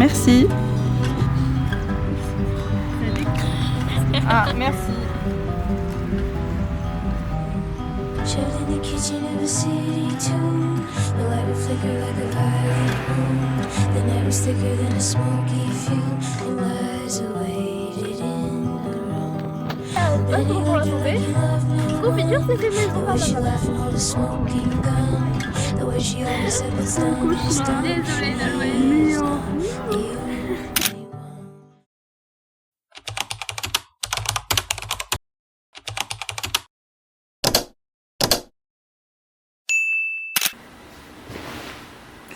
Merci. Ah, merci. Shelved in the kitchen of a city tune. The light would flicker like a violet moon. The night was thicker than a smoky fume. And lies awaited in the room. Then he loved you like he loved no one. The way she laughed and hold a smoking gun. The way she always said what's done is done. Is done. The only one.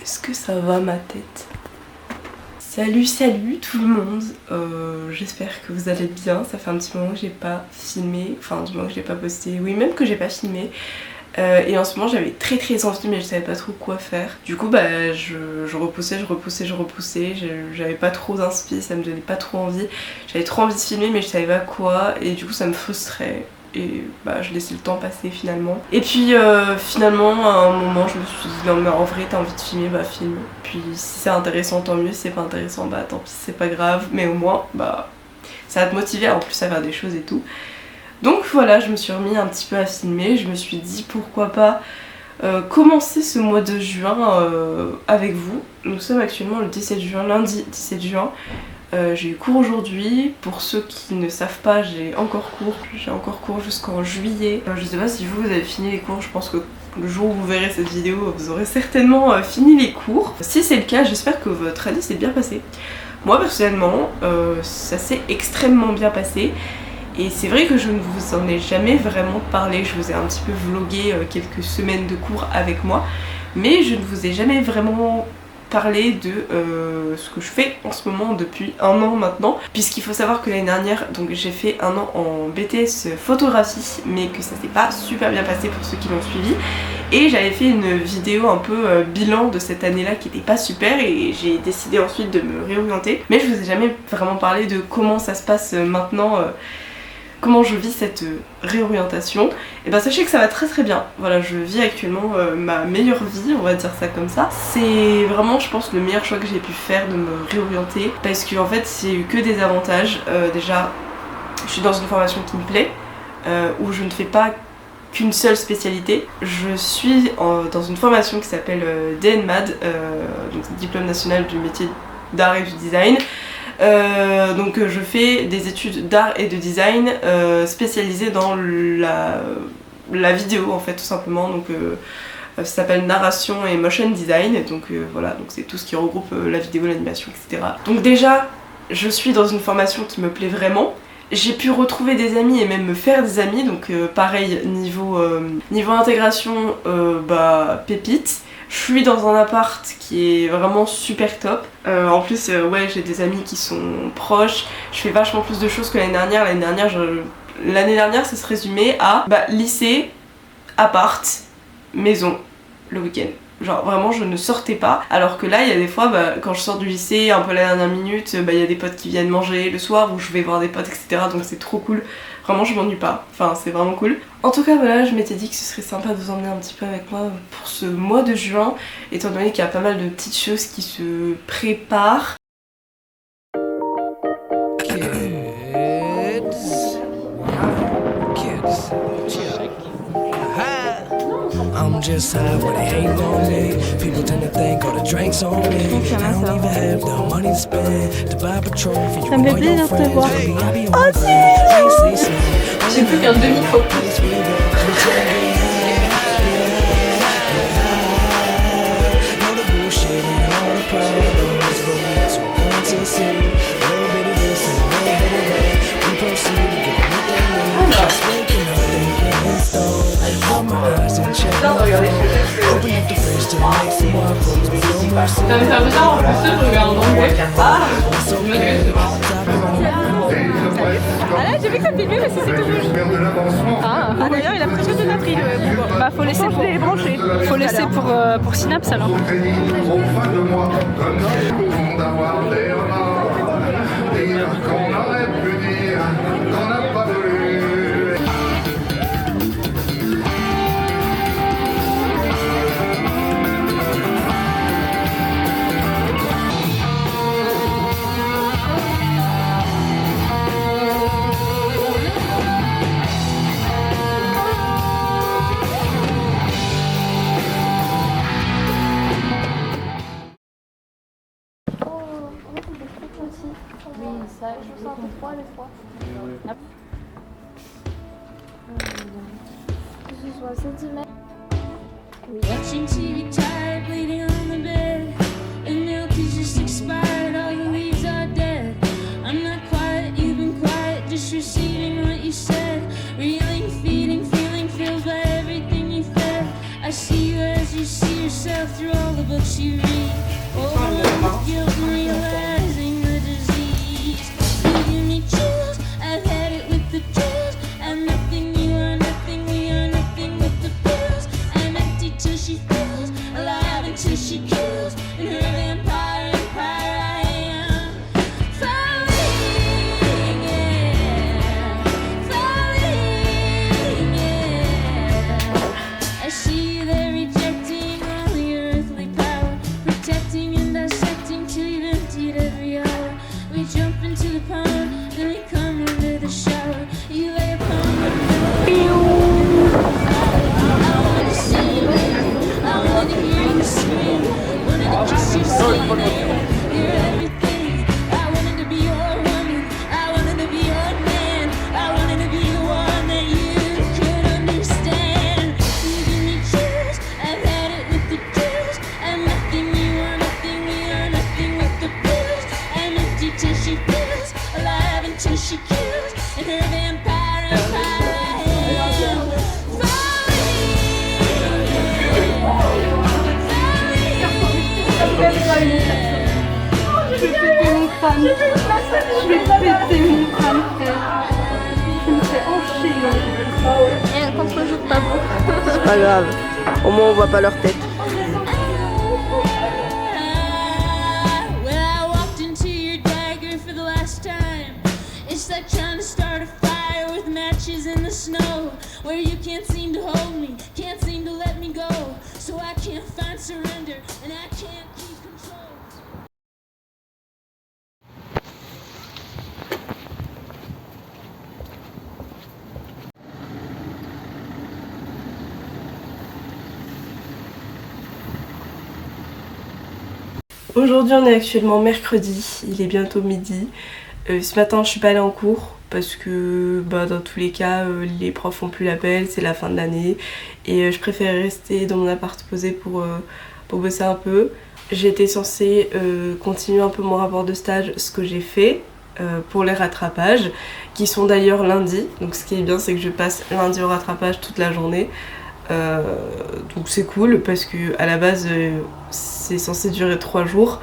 Est-ce que ça va ma tête? Salut tout le monde, j'espère que vous allez bien. Ça fait un petit moment que j'ai pas filmé, enfin du moment que j'ai pas posté, oui même que j'ai pas filmé. Et en ce moment j'avais très envie mais je savais pas trop quoi faire. Du coup bah je repoussais, j'avais pas trop d'inspi, ça me donnait pas trop envie. J'avais trop envie de filmer mais je savais pas quoi et du coup ça me frustrait. Et bah je laissais le temps passer finalement. Et puis finalement à un moment je me suis dit non mais en vrai t'as envie de filmer, bah filme. Puis si c'est intéressant tant mieux, si c'est pas intéressant bah tant pis c'est pas grave. Mais au moins bah ça va te motiver en plus à faire des choses et tout. Donc voilà, je me suis remis un petit peu à filmer. Je me suis dit pourquoi pas commencer ce mois de juin avec vous. Nous sommes actuellement le 17 juin, lundi 17 juin. J'ai eu cours aujourd'hui. Pour ceux qui ne savent pas, j'ai encore cours jusqu'en juillet. Je sais pas si vous avez fini les cours, je pense que le jour où vous verrez cette vidéo, vous aurez certainement fini les cours. Si c'est le cas, j'espère que votre année s'est bien passée. Moi personnellement, ça s'est extrêmement bien passé. Et c'est vrai que je ne vous en ai jamais vraiment parlé, je vous ai un petit peu vlogué quelques semaines de cours avec moi, mais je ne vous ai jamais vraiment parler de ce que je fais en ce moment depuis un an maintenant, puisqu'il faut savoir que l'année dernière donc j'ai fait un an en BTS photographie mais que ça s'est pas super bien passé pour ceux qui l'ont suivi et j'avais fait une vidéo un peu bilan de cette année là qui était pas super et j'ai décidé ensuite de me réorienter, mais je vous ai jamais vraiment parlé de comment ça se passe maintenant, comment je vis cette réorientation. Et ben sachez que ça va très bien. Voilà, je vis actuellement ma meilleure vie, on va dire ça comme ça. C'est vraiment je pense le meilleur choix que j'ai pu faire de me réorienter parce que en fait c'est eu que des avantages. Déjà je suis dans une formation qui me plaît, où je ne fais pas qu'une seule spécialité. Je suis dans une formation qui s'appelle DNMAD, donc diplôme national du métier d'art et du design. Donc je fais des études d'art et de design spécialisées dans la vidéo en fait tout simplement. Donc ça s'appelle narration et motion design. Donc voilà, donc c'est tout ce qui regroupe la vidéo, l'animation, etc. Donc déjà je suis dans une formation qui me plaît vraiment. J'ai pu retrouver des amis et même me faire des amis, donc pareil niveau intégration, bah pépite. Je suis dans un appart qui est vraiment super top. En plus, ouais, j'ai des amis qui sont proches. Je fais vachement plus de choses que l'année dernière. L'année dernière, ça se résumait à lycée, appart, maison, le week-end. Genre vraiment je ne sortais pas, alors que là il y a des fois quand je sors du lycée un peu à la dernière minute, il y a des potes qui viennent manger le soir ou je vais voir des potes etc, donc c'est trop cool, vraiment je m'ennuie pas, enfin c'est vraiment cool. En tout cas voilà, je m'étais dit que ce serait sympa de vous emmener un petit peu avec moi pour ce mois de juin, étant donné qu'il y a pas mal de petites choses qui se préparent. I'm just high when they hating on me. People tend to think all the drinks on me. I don't even have the money to spend to buy Patron for you and all your friends. Baby, I be on the J'ai plus qu'un demi-faux. Ça me fait bizarre en plus je regarde en anglais. Ah là j'ai vu que ça filmait mais c'est tout rouge. Ah d'ailleurs il a presque tout appris le... Bah faut laisser pour les brancher. Faut laisser pour Synapse alors. Je sens un peu froid, les froids. Que ce soit centimètres. Watching TV, tired, bleeding on the bed. The milk is just expired, all the leaves are dead. I'm not quiet, you've been quiet, just receiving what you said. Reeling, feeding, feeling filled by everything you fed. I see you as you see yourself through all the books you read. Overwhelmed with guilt and realizing the disease. Giving me chills, I've had it with the chills. I'm nothing, you are nothing, we are nothing with the pills. I'm empty till she fills, alive until she kills. In her vampire empire I am falling, yeah, falling, yeah. I see you there rejecting all your earthly power, protecting and dissecting till you've emptied every hour. We jump into the pond, then we come into the shower. You lay upon the pillow. I wanna see you, I wanna hear you scream, wanna kiss you sleeping. You're everything. I wanted to be your woman, I wanted to be your man, I wanted to be the one that you could understand. You give me chills, I've had it with the chills. I'm nothing, you are nothing, we are nothing with the pills. I'm empty till she fills, alive until she kills. In her vampire empire I am Je vais péter mon crâne. Je vais péter mon crâne, frère. Je me fais enchaîner. Et un contre-jour pas beau. C'est pas grave, au moins on voit pas leur tête. When I walked into your dagger for the last time, it's like trying to start a fire with matches in the snow, where you can't seem to hold me, can't seem to let me go, so I can't find surrender and I can't keep control. Aujourd'hui on est actuellement mercredi, il est bientôt midi. Ce matin je suis pas allée en cours parce que dans tous les cas les profs font plus l'appel, c'est la fin de l'année et je préférais rester dans mon appart posé pour bosser un peu. J'étais censée continuer un peu mon rapport de stage, ce que j'ai fait pour les rattrapages qui sont d'ailleurs lundi. Donc ce qui est bien c'est que je passe lundi au rattrapage toute la journée. Donc c'est cool parce que à la base c'est censé durer 3 jours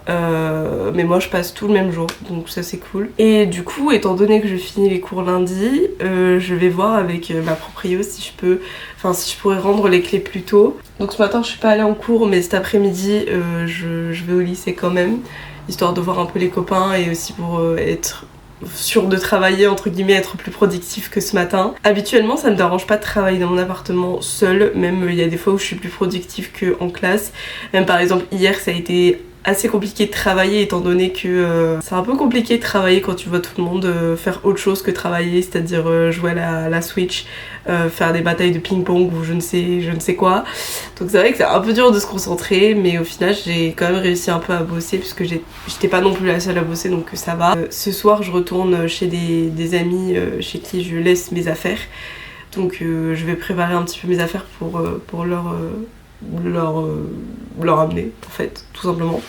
mais moi je passe tout le même jour donc ça c'est cool. Et du coup étant donné que je finis les cours lundi je vais voir avec ma proprio si je pourrais rendre les clés plus tôt. Donc ce matin je suis pas allée en cours mais cet après-midi je vais au lycée quand même histoire de voir un peu les copains et aussi pour être sûr de travailler, entre guillemets, être plus productif que ce matin. Habituellement ça me dérange pas de travailler dans mon appartement seule, même il y a des fois où je suis plus productive qu'en classe. Même par exemple hier ça a été assez compliqué de travailler étant donné que c'est un peu compliqué de travailler quand tu vois tout le monde faire autre chose que travailler, c'est-à-dire jouer à la Switch, faire des batailles de ping-pong ou je ne sais quoi. Donc c'est vrai que c'est un peu dur de se concentrer mais au final j'ai quand même réussi un peu à bosser puisque j'étais pas non plus la seule à bosser donc ça va. Ce soir je retourne chez des amis chez qui je laisse mes affaires donc je vais préparer un petit peu mes affaires pour leur amener en fait tout simplement.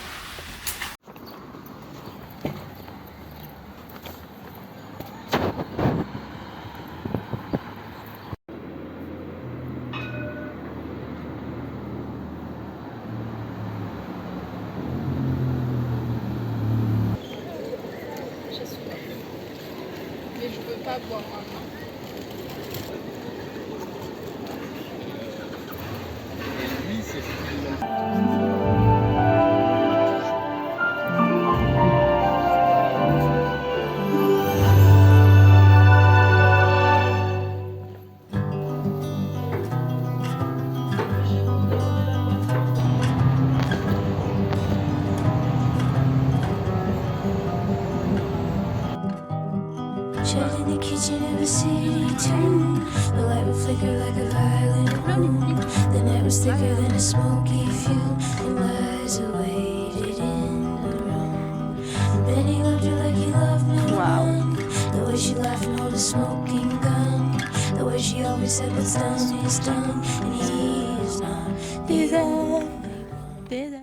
Mais je peux pas boire maintenant. Shut in the kitchen of a city tune. The light would flicker like a violent room. The night was thicker than a smoky fume, and lies awaited in the room. And then he loved her like he loved me. and hold a smoking gun. The way she always said what's done is done, and he's not the only one.